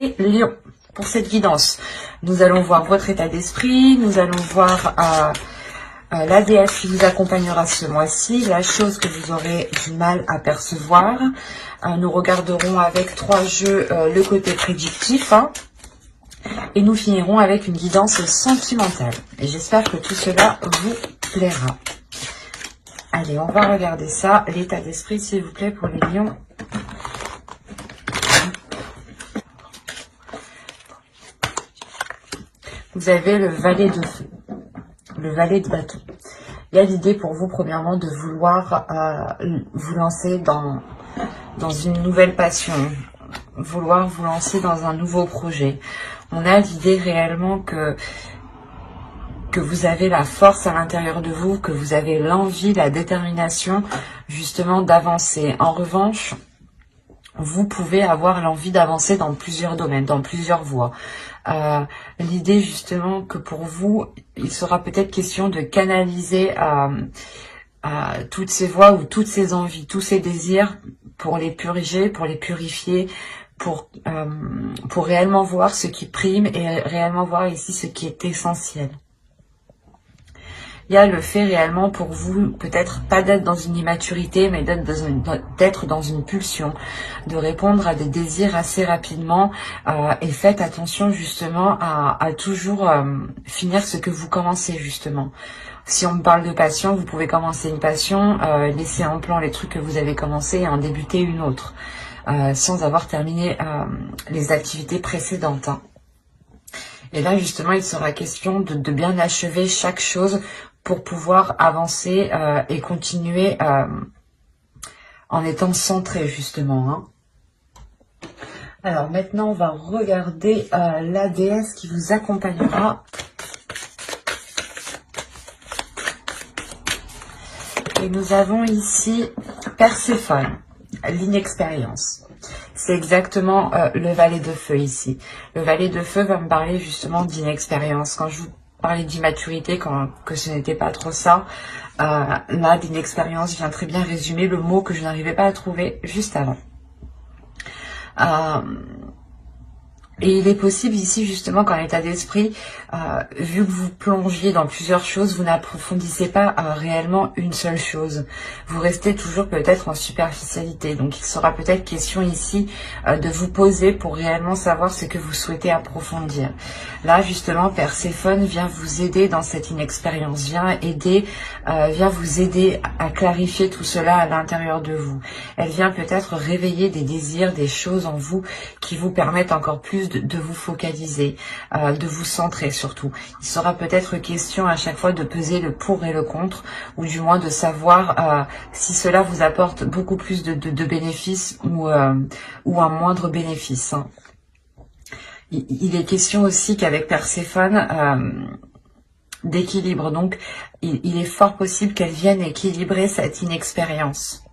Lion, pour cette guidance, nous allons voir votre état d'esprit, nous allons voir la déesse qui vous accompagnera ce mois-ci, la chose que vous aurez du mal à percevoir. Nous regarderons avec 3 jeux le côté prédictif, et nous finirons avec une guidance sentimentale. Et j'espère que tout cela vous plaira. Allez, on va regarder ça. L'état d'esprit, s'il vous plaît, pour les lions. Vous avez le valet de feu, le valet de bâton. Il y a l'idée pour vous, premièrement, de vouloir vous lancer dans une nouvelle passion, vouloir vous lancer dans un nouveau projet. On a l'idée réellement que vous avez la force à l'intérieur de vous, que vous avez l'envie, la détermination, justement, d'avancer. En revanche, vous pouvez avoir l'envie d'avancer dans plusieurs domaines, dans plusieurs voies. L'idée justement que pour vous, il sera peut-être question de canaliser toutes ces voies ou toutes ces envies, tous ces désirs pour les purger, pour les purifier, pour réellement voir ce qui prime et réellement voir ici ce qui est essentiel. Il y a le fait réellement pour vous, peut-être pas d'être dans une immaturité, mais d'être dans une pulsion, de répondre à des désirs assez rapidement. Et faites attention justement à toujours finir ce que vous commencez justement. Si on me parle de passion, vous pouvez commencer une passion, laisser en plan les trucs que vous avez commencé et en débuter une autre, sans avoir terminé les activités précédentes. Et là justement, il sera question de bien achever chaque chose pour pouvoir avancer et continuer en étant centré justement. Alors maintenant, on va regarder la déesse qui vous accompagnera. Et nous avons ici Perséphone, l'inexpérience. C'est exactement le valet de feu ici. Le valet de feu va me parler justement d'inexpérience. Quand je vous parlais d'immaturité, que ce n'était pas trop ça, là, d'inexpérience vient très bien résumer le mot que je n'arrivais pas à trouver juste avant. Et il est possible ici justement qu'en état d'esprit, vu que vous plongiez dans plusieurs choses, vous n'approfondissez pas réellement une seule chose. Vous restez toujours peut-être en superficialité. Donc il sera peut-être question ici de vous poser pour réellement savoir ce que vous souhaitez approfondir. Là justement, Perséphone vient vous aider dans cette inexpérience, vient vous aider à clarifier tout cela à l'intérieur de vous. Elle vient peut-être réveiller des désirs, des choses en vous qui vous permettent encore plus de vous focaliser, de vous centrer surtout. Il sera peut-être question à chaque fois de peser le pour et le contre, ou du moins de savoir si cela vous apporte beaucoup plus de bénéfices ou un moindre bénéfice. Il est question aussi qu'avec Perséphone, d'équilibre. Donc, il est fort possible qu'elle vienne équilibrer cette inexpérience.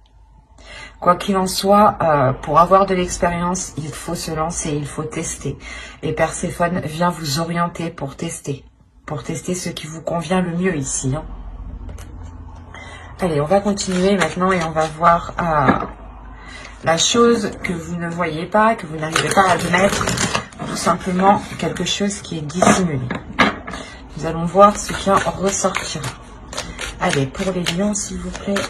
Quoi qu'il en soit, pour avoir de l'expérience, il faut se lancer, il faut tester. Et Perséphone vient vous orienter pour tester ce qui vous convient le mieux ici. Allez, on va continuer maintenant et on va voir la chose que vous ne voyez pas, que vous n'arrivez pas à admettre, tout simplement quelque chose qui est dissimulé. Nous allons voir ce qui en ressortira. Allez, pour les lions, s'il vous plaît.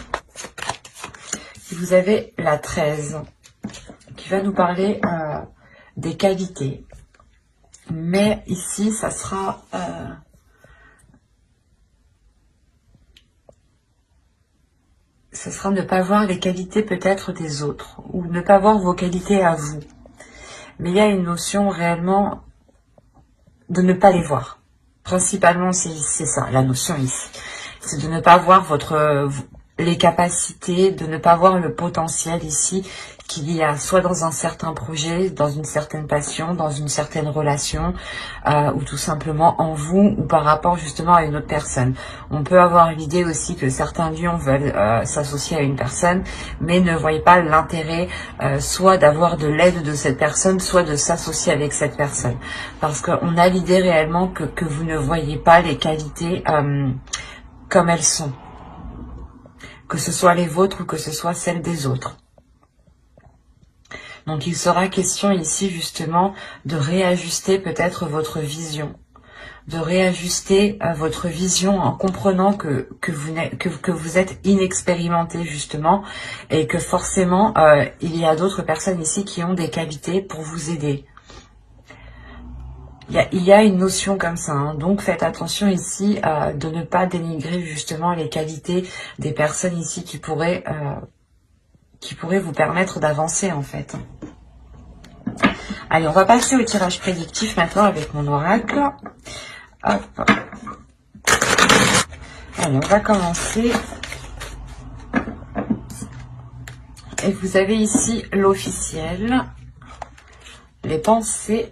Vous avez la 13 qui va nous parler des qualités. Mais ici, ça sera ne pas voir les qualités peut-être des autres ou ne pas voir vos qualités à vous. Mais il y a une notion réellement de ne pas les voir. Principalement, c'est ça, la notion ici. C'est de ne pas voir les capacités, de ne pas voir le potentiel ici qu'il y a soit dans un certain projet, dans une certaine passion, dans une certaine relation, ou tout simplement en vous ou par rapport justement à une autre personne. On peut avoir l'idée aussi que certains lions veulent s'associer à une personne, mais ne voient pas l'intérêt soit d'avoir de l'aide de cette personne, soit de s'associer avec cette personne. Parce qu'on a l'idée réellement que vous ne voyez pas les qualités comme elles sont. Que ce soit les vôtres ou que ce soit celles des autres. Donc il sera question ici justement de réajuster peut-être votre vision, de réajuster votre vision en comprenant que vous êtes inexpérimenté justement, et que forcément il y a d'autres personnes ici qui ont des qualités pour vous aider. Il y a une notion comme ça, hein. Donc faites attention ici de ne pas dénigrer justement les qualités des personnes ici qui pourraient vous permettre d'avancer en fait. Allez, on va passer au tirage prédictif maintenant avec mon oracle. Hop. Allez, on va commencer. Et vous avez ici l'officiel, les pensées,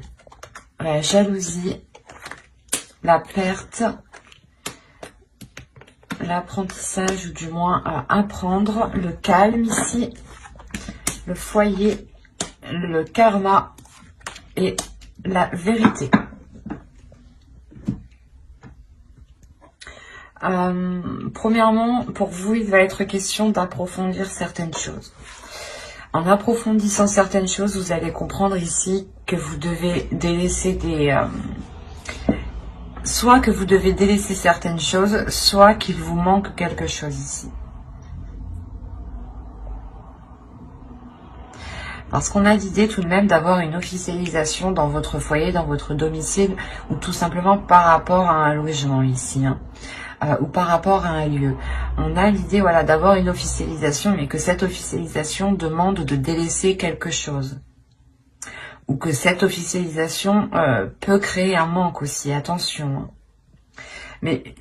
la jalousie, la perte, l'apprentissage, ou du moins apprendre, le calme ici, le foyer, le karma et la vérité. Premièrement, pour vous, il va être question d'approfondir certaines choses. En approfondissant certaines choses, vous allez comprendre ici que vous devez délaisser soit que vous devez délaisser certaines choses, soit qu'il vous manque quelque chose ici. Parce qu'on a l'idée tout de même d'avoir une officialisation dans votre foyer, dans votre domicile, ou tout simplement par rapport à un logement ici, hein. Ou par rapport à un lieu. On a l'idée, voilà, d'avoir une officialisation, mais que cette officialisation demande de délaisser quelque chose. Ou que cette officialisation peut créer un manque aussi, attention. Mais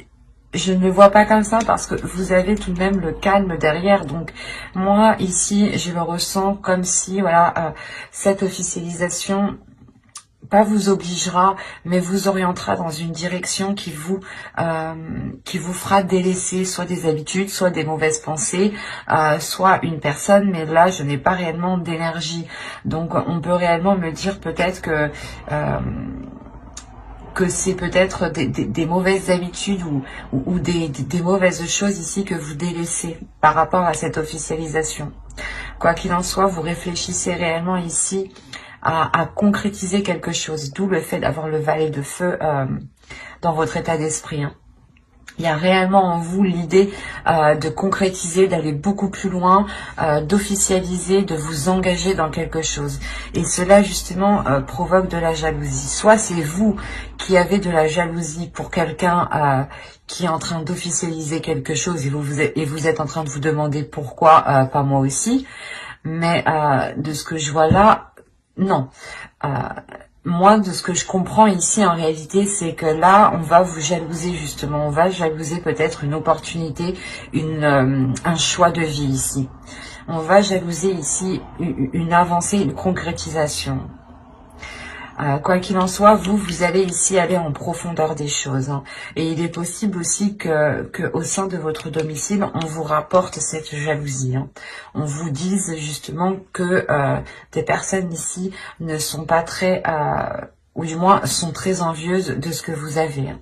je ne le vois pas comme ça parce que vous avez tout de même le calme derrière. Donc moi ici, je le ressens comme si, voilà, cette officialisation pas vous obligera, mais vous orientera dans une direction qui vous fera délaisser soit des habitudes, soit des mauvaises pensées, soit une personne. Mais là, je n'ai pas réellement d'énergie. Donc, on peut réellement me dire peut-être que c'est peut-être des mauvaises habitudes ou des mauvaises choses ici que vous délaissez par rapport à cette officialisation. Quoi qu'il en soit, vous réfléchissez réellement ici à concrétiser quelque chose, d'où le fait d'avoir le valet de feu dans votre état d'esprit, hein. Il y a réellement en vous l'idée de concrétiser, d'aller beaucoup plus loin, d'officialiser, de vous engager dans quelque chose. Et cela justement provoque de la jalousie. Soit c'est vous qui avez de la jalousie pour quelqu'un qui est en train d'officialiser quelque chose et vous êtes en train de vous demander pourquoi pas moi aussi. Mais de ce que je vois là, non. Moi, de ce que je comprends ici, en réalité, c'est que là, on va vous jalouser, justement. On va jalouser peut-être une opportunité, un choix de vie ici. On va jalouser ici une avancée, une concrétisation. Quoi qu'il en soit, vous allez ici aller en profondeur des choses, hein. Et il est possible aussi que au sein de votre domicile, on vous rapporte cette jalousie, hein. On vous dise justement que des personnes ici ne sont pas très, ou du moins sont très envieuses de ce que vous avez, hein.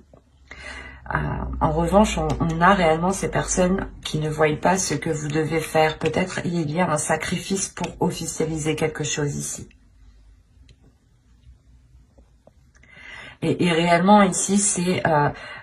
En revanche, on a réellement ces personnes qui ne voient pas ce que vous devez faire. Peut-être il y a un sacrifice pour officialiser quelque chose ici. Et réellement ici, c'est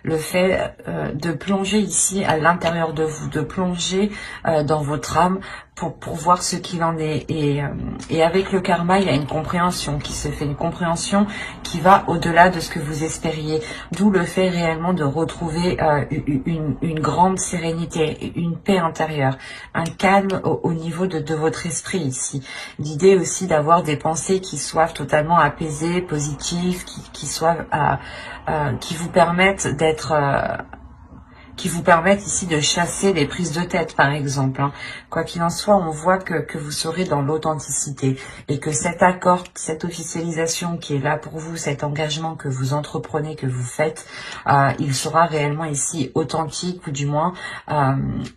le fait de plonger ici à l'intérieur de vous, de plonger dans votre âme pour voir ce qu'il en est. Et avec le karma, il y a une compréhension qui se fait, une compréhension qui va au-delà de ce que vous espériez. D'où le fait réellement de retrouver une grande sérénité, une paix intérieure, un calme au niveau de votre esprit ici. L'idée aussi d'avoir des pensées qui soient totalement apaisées, positives, qui vous permettent d'être... qui vous permettent ici de chasser les prises de tête, par exemple, hein. Quoi qu'il en soit, on voit que vous serez dans l'authenticité et que cet accord, cette officialisation qui est là pour vous, cet engagement que vous entreprenez, que vous faites, il sera réellement ici authentique, ou du moins,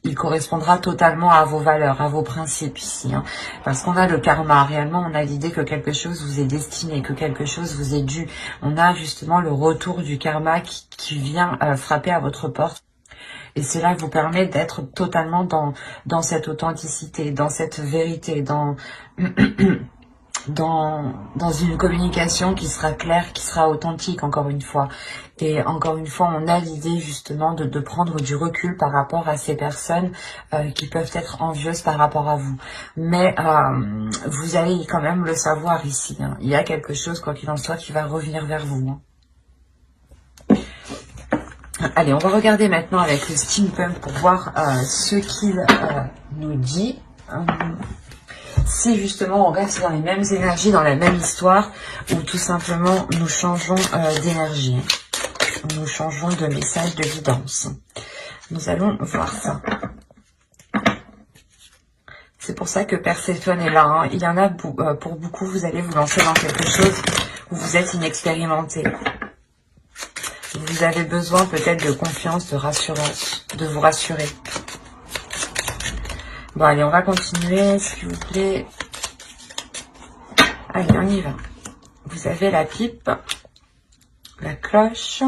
il correspondra totalement à vos valeurs, à vos principes ici, hein. Parce qu'on a le karma, réellement, on a l'idée que quelque chose vous est destiné, que quelque chose vous est dû. On a justement le retour du karma qui vient frapper à votre porte. Et cela vous permet d'être totalement dans cette authenticité, dans cette vérité, dans une communication qui sera claire, qui sera authentique, encore une fois. Et encore une fois, on a l'idée justement de prendre du recul par rapport à ces personnes qui peuvent être envieuses par rapport à vous. Mais vous allez quand même le savoir ici, hein. Il y a quelque chose, quoi qu'il en soit, qui va revenir vers vous, hein. Allez, on va regarder maintenant avec le steampunk pour voir ce qu'il nous dit. Si justement on reste dans les mêmes énergies, dans la même histoire, ou tout simplement nous changeons d'énergie. Nous changeons de message de guidance. Nous allons voir ça. C'est pour ça que Perséphone est là, hein. Il y en a pour beaucoup, vous allez vous lancer dans quelque chose où vous êtes inexpérimenté. Vous avez besoin peut-être de confiance, de rassurance, de vous rassurer. Bon, allez, on va continuer, s'il vous plaît. Allez, on y va. Vous avez la pipe, la cloche,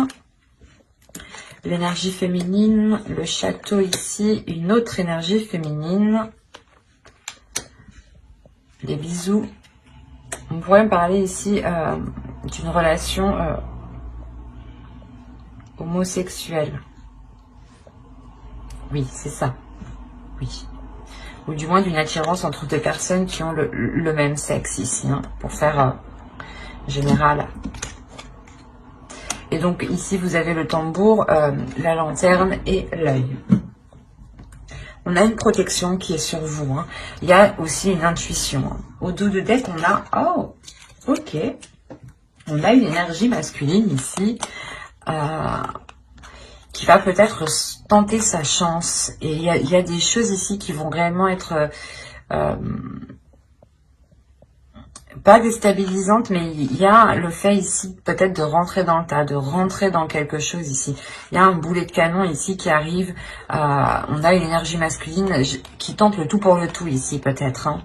l'énergie féminine, le château ici, une autre énergie féminine, les bisous. On pourrait me parler ici d'une relation homosexuelle. Oui, c'est ça. Oui. Ou du moins d'une attirance entre deux personnes qui ont le même sexe ici, hein, pour faire général. Et donc ici, vous avez le tambour, la lanterne et l'œil. On a une protection qui est sur vous, hein. Il y a aussi une intuition, hein. Au dos de deck, on a... Oh, ok. On a une énergie masculine ici, qui va peut-être tenter sa chance. Et il y a des choses ici qui vont réellement être pas déstabilisantes, mais il y a le fait ici peut-être de rentrer dans le tas, de rentrer dans quelque chose ici. Il y a un boulet de canon ici qui arrive. On a une énergie masculine qui tente le tout pour le tout ici peut-être, hein.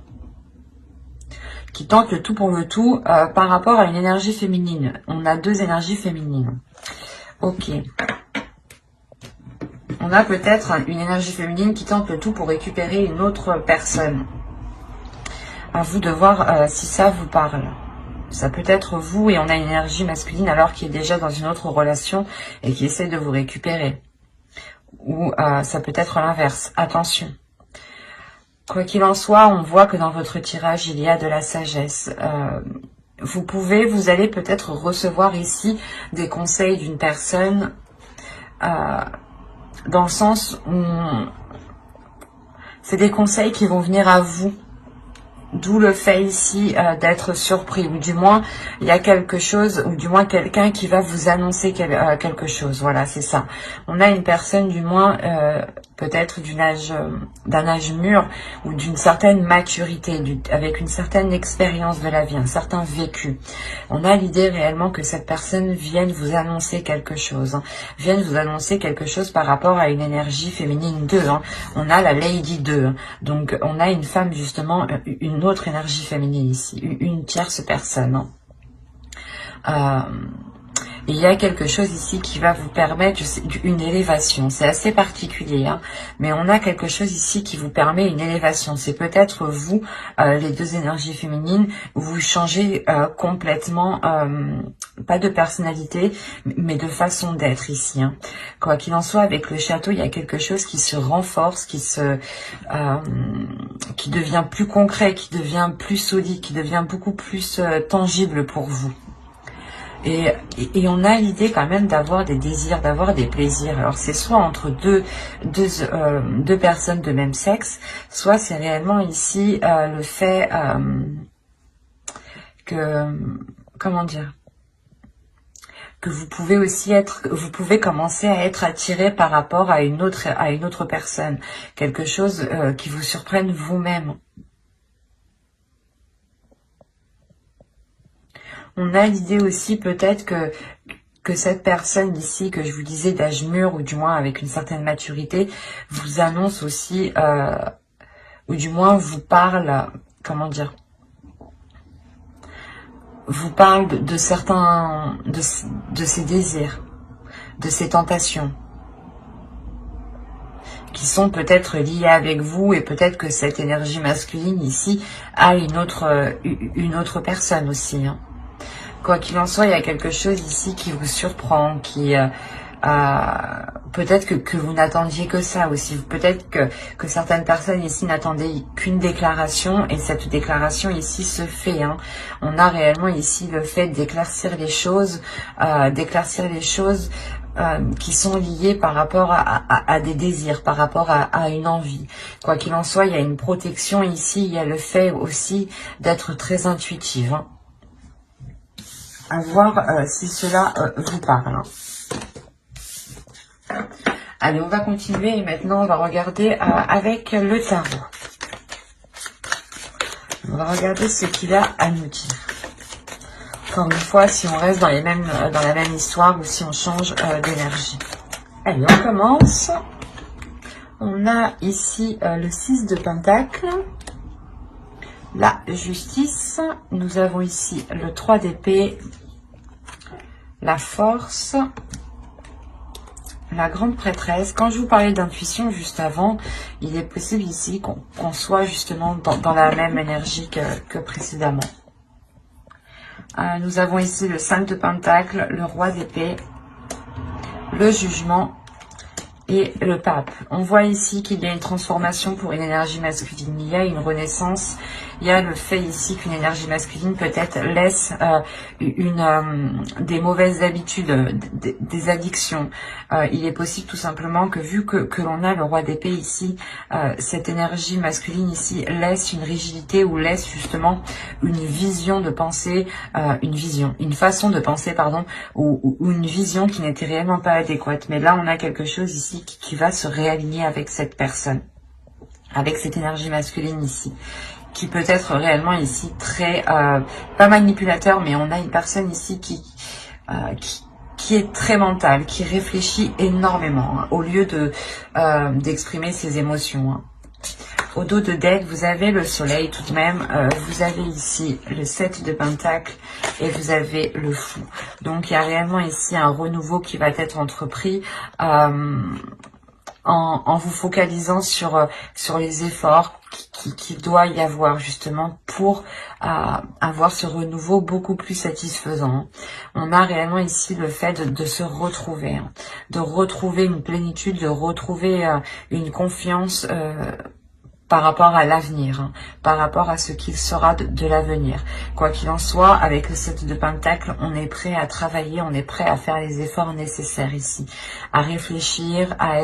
Qui tente le tout pour le tout par rapport à une énergie féminine. On a deux énergies féminines. Ok. On a peut-être une énergie féminine qui tente le tout pour récupérer une autre personne. À vous de voir si ça vous parle. Ça peut être vous et on a une énergie masculine alors qui est déjà dans une autre relation et qui essaie de vous récupérer. Ou ça peut être l'inverse. Attention. Quoi qu'il en soit, on voit que dans votre tirage, il y a de la sagesse. Vous allez peut-être recevoir ici des conseils d'une personne dans le sens où c'est des conseils qui vont venir à vous. D'où le fait ici d'être surpris, ou du moins il y a quelque chose, ou du moins quelqu'un qui va vous annoncer quelque chose. Voilà, c'est ça. On a une personne du moins peut-être d'un âge mûr ou d'une certaine maturité, avec une certaine expérience de la vie, un certain vécu. On a l'idée réellement que cette personne vienne vous annoncer quelque chose, hein, vienne vous annoncer quelque chose par rapport à une énergie féminine 2. Hein. On a la Lady 2, hein. Donc on a une femme justement, une autre énergie féminine ici, une tierce personne. Hein. Il y a quelque chose ici qui va vous permettre une élévation. C'est assez particulier, hein, mais on a quelque chose ici qui vous permet une élévation. C'est peut-être vous, les deux énergies féminines, vous changez complètement, pas de personnalité, mais de façon d'être ici. Hein. Quoi qu'il en soit, avec le château, il y a quelque chose qui se renforce, qui devient plus concret, qui devient plus solide, qui devient beaucoup plus tangible pour vous. Et on a l'idée quand même d'avoir des désirs, d'avoir des plaisirs. Alors c'est soit entre deux personnes de même sexe, soit c'est réellement ici le fait que, comment dire, que vous pouvez aussi vous pouvez commencer à être attiré par rapport à une autre personne, quelque chose qui vous surprenne vous-même. On a l'idée aussi peut-être que cette personne ici, que je vous disais d'âge mûr, ou du moins avec une certaine maturité, vous annonce aussi, ou du moins vous parle, comment dire, vous parle de certains, de ses désirs, de ses tentations. qui sont peut-être liés avec vous, et peut-être que cette énergie masculine ici a une autre personne aussi, hein. Quoi qu'il en soit, il y a quelque chose ici qui vous surprend, qui peut-être que vous n'attendiez que ça aussi. Peut-être que certaines personnes ici n'attendaient qu'une déclaration, et cette déclaration ici se fait, hein. On a réellement ici le fait d'éclaircir les choses, qui sont liées par rapport à des désirs, par rapport à une envie. Quoi qu'il en soit, il y a une protection ici, il y a le fait aussi d'être très intuitive, hein. À voir si cela vous parle, hein. Allez, on va continuer et maintenant on va regarder avec le tarot. On va regarder ce qu'il a à nous dire. Encore une fois, si on reste dans la même histoire ou si on change d'énergie. Allez, on commence. On a ici le 6 de Pentacle, la justice. Nous avons ici le 3 d'épée, la force, la grande prêtresse. Quand je vous parlais d'intuition juste avant, il est possible ici qu'on soit justement dans la même énergie que précédemment. Nous avons ici le 5 de Pentacle, le roi d'épée, le jugement et le pape. On voit ici qu'il y a une transformation pour une énergie masculine. Il y a une renaissance. Il y a le fait ici qu'une énergie masculine peut-être laisse des mauvaises habitudes, des addictions. Il est possible tout simplement que vu que l'on a le roi d'épée ici, cette énergie masculine ici laisse une rigidité ou laisse justement une vision de pensée, une façon de penser, pardon, ou une vision qui n'était réellement pas adéquate. Mais là, on a quelque chose ici qui va se réaligner avec cette personne, avec cette énergie masculine ici, qui peut être réellement ici très, pas manipulateur, mais on a une personne ici qui est très mentale, qui réfléchit énormément, hein, au lieu d'exprimer ses émotions, hein. Au dos de deck, vous avez le soleil tout de même, vous avez ici le 7 de Pentacle et vous avez le fou. Donc il y a réellement ici un renouveau qui va être entrepris en vous focalisant sur les efforts qu'il doit y avoir justement pour avoir ce renouveau beaucoup plus satisfaisant. On a réellement ici le fait de se retrouver, hein, de retrouver une plénitude, de retrouver une confiance par rapport à l'avenir, hein, par rapport à ce qu'il sera de l'avenir. Quoi qu'il en soit, avec le 7 de Pentacle, on est prêt à travailler, on est prêt à faire les efforts nécessaires ici, à réfléchir, à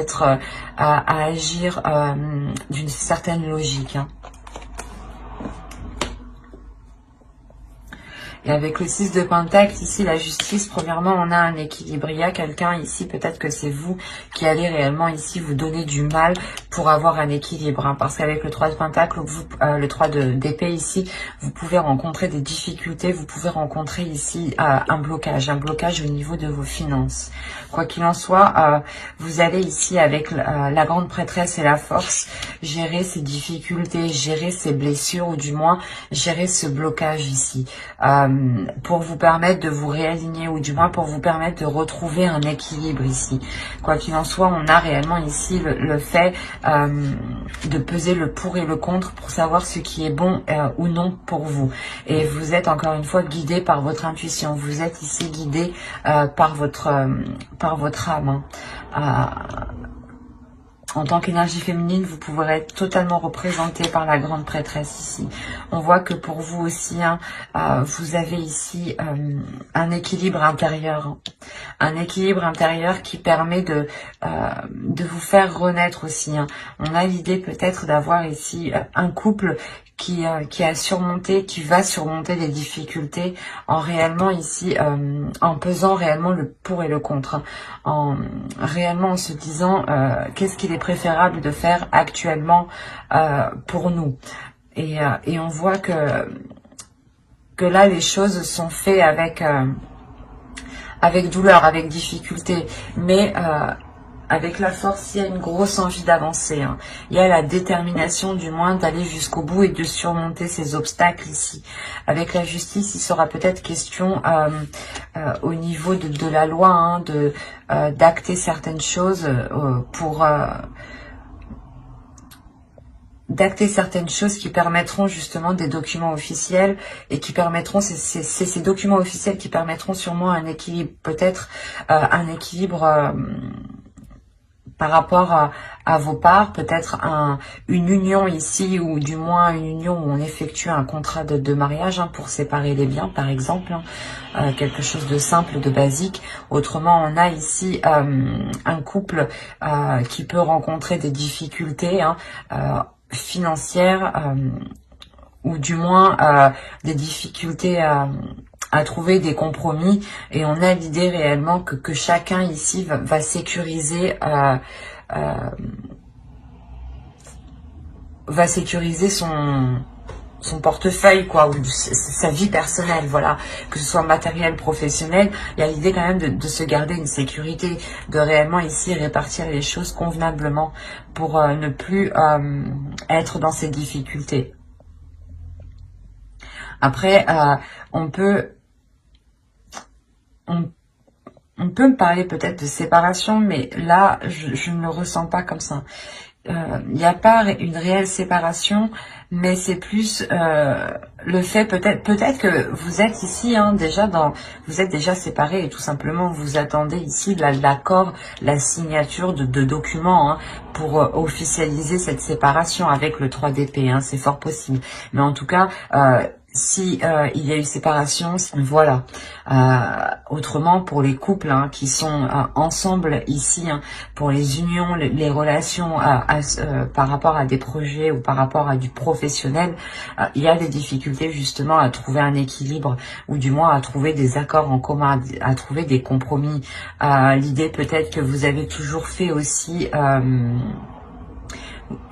agir d'une certaine logique, hein. Et avec le 6 de Pentacle, ici, la justice, premièrement, on a un équilibre. Il y a quelqu'un ici, peut-être que c'est vous qui allez réellement ici vous donner du mal pour avoir un équilibre, hein, parce qu'avec le 3 de Pentacle, le 3 d'épée ici, vous pouvez rencontrer des difficultés, vous pouvez rencontrer ici un blocage au niveau de vos finances. Quoi qu'il en soit, vous allez ici, avec la grande prêtresse et la force, gérer ces difficultés, gérer ces blessures, ou du moins gérer ce blocage ici, pour vous permettre de vous réaligner, ou du moins pour vous permettre de retrouver un équilibre ici. Quoi qu'il en soit, on a réellement ici le fait de peser le pour et le contre pour savoir ce qui est bon ou non pour vous. Et vous êtes encore une fois guidé par votre intuition. Vous êtes ici guidé par votre âme, hein. En tant qu'énergie féminine, vous pourrez être totalement représenté par la grande prêtresse ici. On voit que pour vous aussi, hein, vous avez ici un équilibre intérieur. Hein. Un équilibre intérieur qui permet de vous faire renaître aussi. Hein. On a l'idée peut-être d'avoir ici un couple qui a surmonté, qui va surmonter des difficultés en réellement ici, en pesant réellement le pour et le contre, en réellement en se disant qu'est-ce qu'il est préférable de faire actuellement pour nous. Et on voit que là les choses sont faites avec douleur, avec difficulté, mais avec la force, il y a une grosse envie d'avancer, hein. Il y a la détermination du moins d'aller jusqu'au bout et de surmonter ces obstacles ici. Avec la justice, il sera peut-être question au niveau de la loi, hein, d'acter certaines choses pour d'acter certaines choses qui permettront justement des documents officiels et qui permettront, c'est ces documents officiels qui permettront sûrement un équilibre, peut-être un équilibre par rapport à vos parts, peut-être une union ici, ou du moins une union où on effectue un contrat de mariage pour séparer les biens, par exemple, quelque chose de simple, de basique. Autrement, on a ici un couple qui peut rencontrer des difficultés financières, ou du moins des difficultés à trouver des compromis, et on a l'idée réellement que chacun ici va sécuriser son portefeuille, quoi, ou sa vie personnelle, voilà, que ce soit matériel, professionnel. Il y a l'idée quand même de se garder une sécurité, de réellement ici répartir les choses convenablement pour ne plus être dans ces difficultés. Après, on peut me parler peut-être de séparation, mais là, je ne le ressens pas comme ça. Il n'y a pas une réelle séparation, mais c'est plus le fait, peut-être que vous êtes ici vous êtes déjà séparés, et tout simplement vous attendez ici l'accord, la signature de documents pour officialiser cette séparation avec le 3 d'épée, c'est fort possible. Mais en tout cas, si il y a eu séparation, voilà. Autrement, pour les couples qui sont ensemble ici, pour les unions, les relations par rapport à des projets ou par rapport à du professionnel, il y a des difficultés justement à trouver un équilibre, ou du moins à trouver des accords en commun, à trouver des compromis. L'idée peut-être que vous avez toujours fait aussi,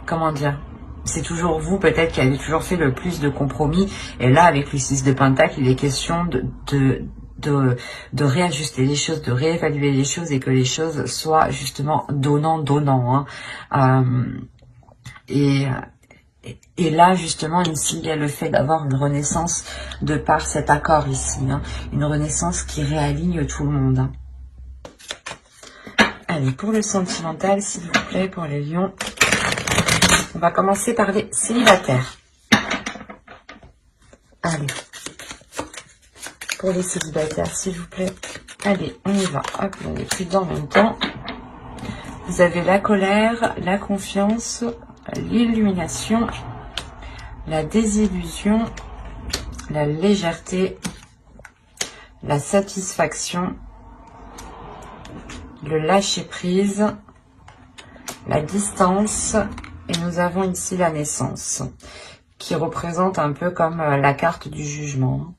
comment dire, c'est toujours vous peut-être qui avez toujours fait le plus de compromis, et là avec le 6 de Pentacle, il est question de réajuster les choses, de réévaluer les choses, et que les choses soient justement donnant. Et là justement ici, il y a le fait d'avoir une renaissance de par cet accord ici, une renaissance qui réaligne tout le monde. Allez, pour le sentimental, s'il vous plaît, pour les lions. On va commencer par les célibataires. Allez. Pour les célibataires, s'il vous plaît. Allez, on y va. Hop, on est plus dedans en même temps. Vous avez la colère, la confiance, l'illumination, la désillusion, la légèreté, la satisfaction, le lâcher-prise, la distance. Et nous avons ici la naissance, qui représente un peu comme la carte du jugement.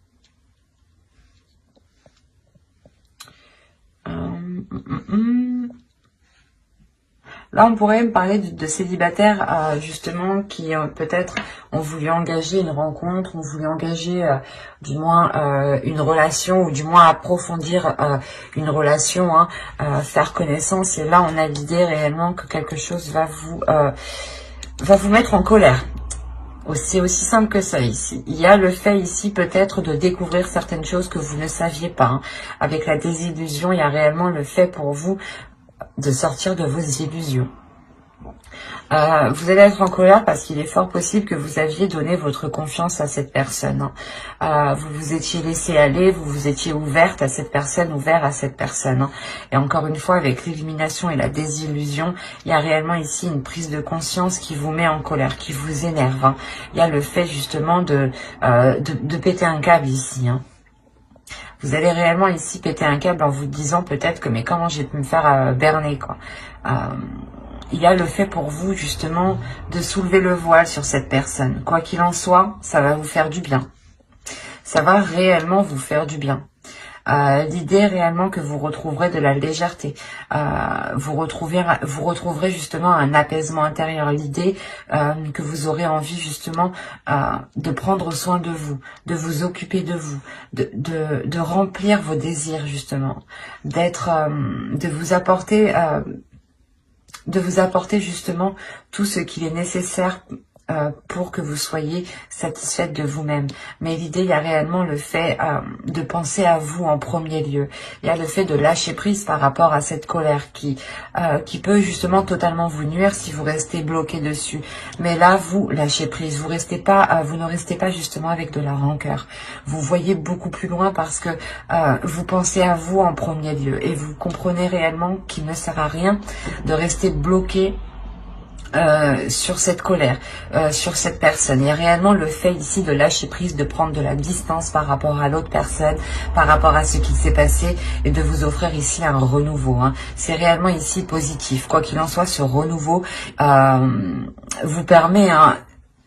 Là, on pourrait me parler de célibataires, justement, qui peut-être ont voulu engager une rencontre, ont voulu engager du moins une relation, ou du moins approfondir une relation, faire connaissance. Et là, on a l'idée réellement que quelque chose va vous mettre en colère. C'est aussi simple que ça ici. Il y a le fait ici peut-être de découvrir certaines choses que vous ne saviez pas. Avec la désillusion, il y a réellement le fait pour vous de sortir de vos illusions. Vous allez être en colère parce qu'il est fort possible que vous aviez donné votre confiance à cette personne. Vous vous étiez laissé aller, vous vous étiez ouverte à cette personne, ouvert à cette personne. Et encore une fois, avec l'illumination et la désillusion, il y a réellement ici une prise de conscience qui vous met en colère, qui vous énerve. Il y a le fait justement de péter un câble ici. Vous allez réellement ici péter un câble en vous disant peut-être que mais comment j'ai pu me faire berner, quoi. Il y a le fait pour vous justement de soulever le voile sur cette personne. Quoi qu'il en soit, ça va vous faire du bien. Ça va réellement vous faire du bien. L'idée réellement que vous retrouverez de la légèreté, vous retrouverez justement un apaisement intérieur. L'idée que vous aurez envie justement de prendre soin de vous occuper de vous, de remplir vos désirs justement, de vous apporter justement tout ce qu'il est nécessaire pour que vous soyez satisfaite de vous-même. Mais l'idée, il y a réellement le fait de penser à vous en premier lieu. Il y a le fait de lâcher prise par rapport à cette colère qui peut justement totalement vous nuire si vous restez bloqué dessus. Mais là, vous lâchez prise. Vous restez pas, vous ne restez pas justement avec de la rancœur. Vous voyez beaucoup plus loin parce que vous pensez à vous en premier lieu et vous comprenez réellement qu'il ne sert à rien de rester bloqué sur cette colère, sur cette personne. Il y a réellement le fait ici de lâcher prise, de prendre de la distance par rapport à l'autre personne, par rapport à ce qui s'est passé et de vous offrir ici un renouveau. C'est réellement ici positif. Quoi qu'il en soit, ce renouveau vous permet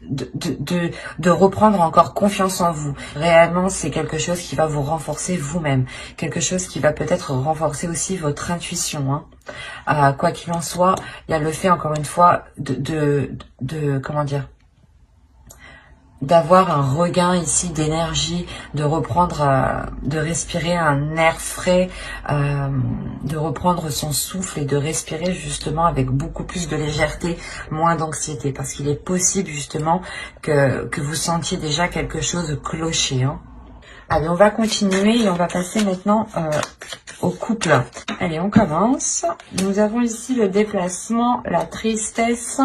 de reprendre encore confiance en vous. Réellement, c'est quelque chose qui va vous renforcer vous-même. Quelque chose qui va peut-être renforcer aussi votre intuition. Quoi qu'il en soit, il y a le fait, encore une fois, comment dire, d'avoir un regain ici d'énergie, de reprendre, de respirer un air frais, de reprendre son souffle et de respirer justement avec beaucoup plus de légèreté, moins d'anxiété, parce qu'il est possible justement que vous sentiez déjà quelque chose clocher. Allez, on va continuer et on va passer maintenant au couple. Allez, on commence. Nous avons ici le déplacement, la tristesse,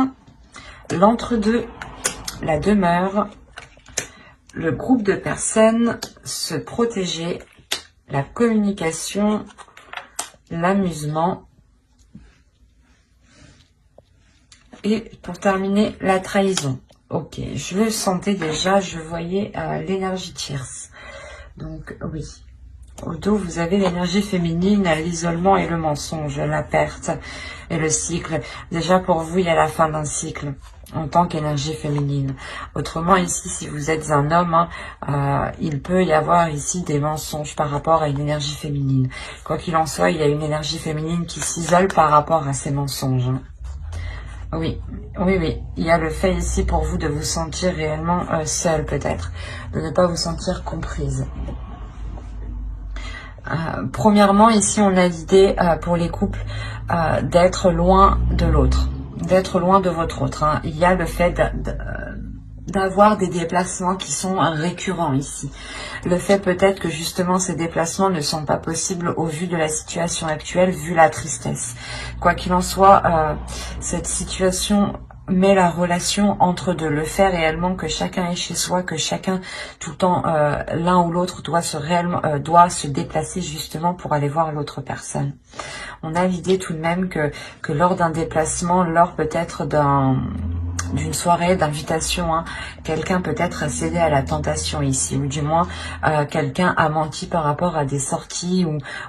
l'entre-deux, la demeure, le groupe de personnes, se protéger, la communication, l'amusement et pour terminer, la trahison. Ok, je le sentais déjà, je voyais l'énergie tierce. Donc oui, au dos vous avez l'énergie féminine, l'isolement et le mensonge, la perte et le cycle. Déjà pour vous, il y a la fin d'un cycle en tant qu'énergie féminine. Autrement, ici, si vous êtes un homme, il peut y avoir ici des mensonges par rapport à une énergie féminine. Quoi qu'il en soit, il y a une énergie féminine qui s'isole par rapport à ces mensonges. Oui, oui, oui. Il y a le fait ici pour vous de vous sentir réellement seule peut-être, de ne pas vous sentir comprise. Premièrement, ici, on a l'idée pour les couples d'être loin de l'autre, d'être loin de votre autre. Il y a le fait d'avoir des déplacements qui sont récurrents ici. Le fait peut-être que justement ces déplacements ne sont pas possibles au vu de la situation actuelle, vu la tristesse. Quoi qu'il en soit, cette situation met la relation entre deux, le fait réellement que chacun est chez soi, que chacun tout le temps l'un ou l'autre doit se déplacer justement pour aller voir l'autre personne. On a l'idée tout de même que lors d'un déplacement, lors peut-être d'une soirée d'invitation, quelqu'un peut-être a cédé à la tentation ici, ou du moins quelqu'un a menti par rapport à des sorties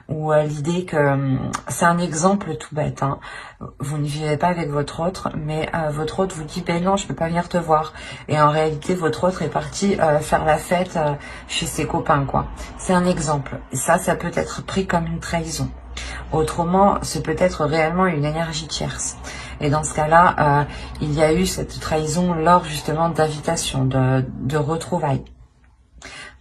ou à l'idée que c'est un exemple tout bête. Vous ne vivez pas avec votre autre, mais votre autre vous dit ben non, je peux pas venir te voir. Et en réalité, votre autre est parti faire la fête chez ses copains, quoi. C'est un exemple. Et ça peut être pris comme une trahison. Autrement, c'est peut-être réellement une énergie tierce. Et dans ce cas-là, il y a eu cette trahison lors justement d'invitation, de retrouvailles.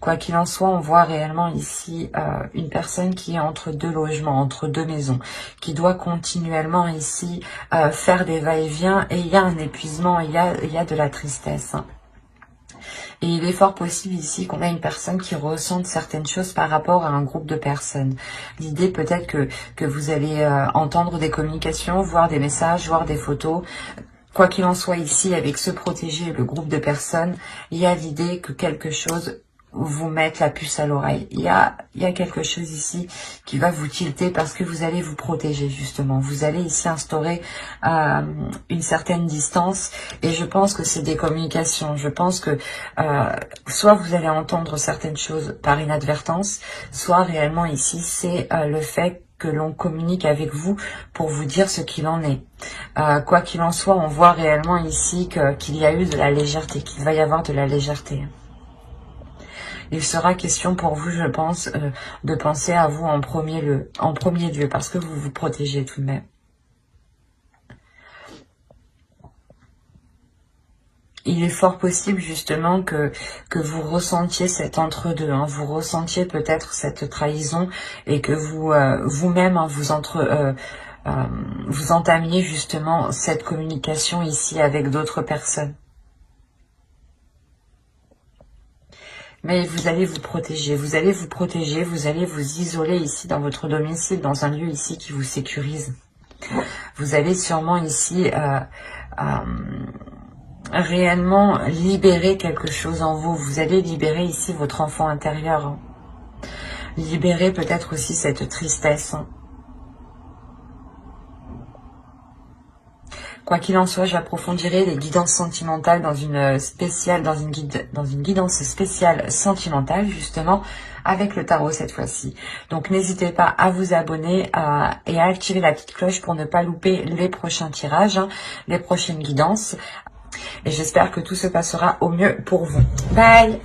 Quoi qu'il en soit, on voit réellement ici une personne qui est entre deux logements, entre deux maisons, qui doit continuellement ici faire des va-et-vient, et il y a un épuisement, il y a de la tristesse. Et il est fort possible ici qu'on a une personne qui ressente certaines choses par rapport à un groupe de personnes. L'idée peut-être que vous allez entendre des communications, voir des messages, voir des photos. Quoi qu'il en soit ici, avec se protéger, le groupe de personnes, il y a l'idée que quelque chose vous mette la puce à l'oreille. Il y a quelque chose ici qui va vous tilter parce que vous allez vous protéger justement. Vous allez ici instaurer une certaine distance et je pense que c'est des communications. Je pense que soit vous allez entendre certaines choses par inadvertance, soit réellement ici c'est le fait que l'on communique avec vous pour vous dire ce qu'il en est. Quoi qu'il en soit, on voit réellement ici qu'il y a eu de la légèreté, qu'il va y avoir de la légèreté. Il sera question pour vous, je pense, de penser à vous en premier lieu, parce que vous vous protégez tout de même. Il est fort possible justement que vous ressentiez cet entre-deux, vous ressentiez peut-être cette trahison et que vous-même vous entamiez justement cette communication ici avec d'autres personnes. Mais vous allez vous protéger, vous allez vous protéger, vous allez vous isoler ici dans votre domicile, dans un lieu ici qui vous sécurise. Vous allez sûrement ici réellement libérer quelque chose en vous. Vous allez libérer ici votre enfant intérieur. Hein. Libérer peut-être aussi cette tristesse. Hein. Quoi qu'il en soit, j'approfondirai les guidances sentimentales dans une guidance spéciale sentimentale, justement, avec le tarot cette fois-ci. Donc n'hésitez pas à vous abonner et à activer la petite cloche pour ne pas louper les prochains tirages, hein, les prochaines guidances. Et j'espère que tout se passera au mieux pour vous. Bye!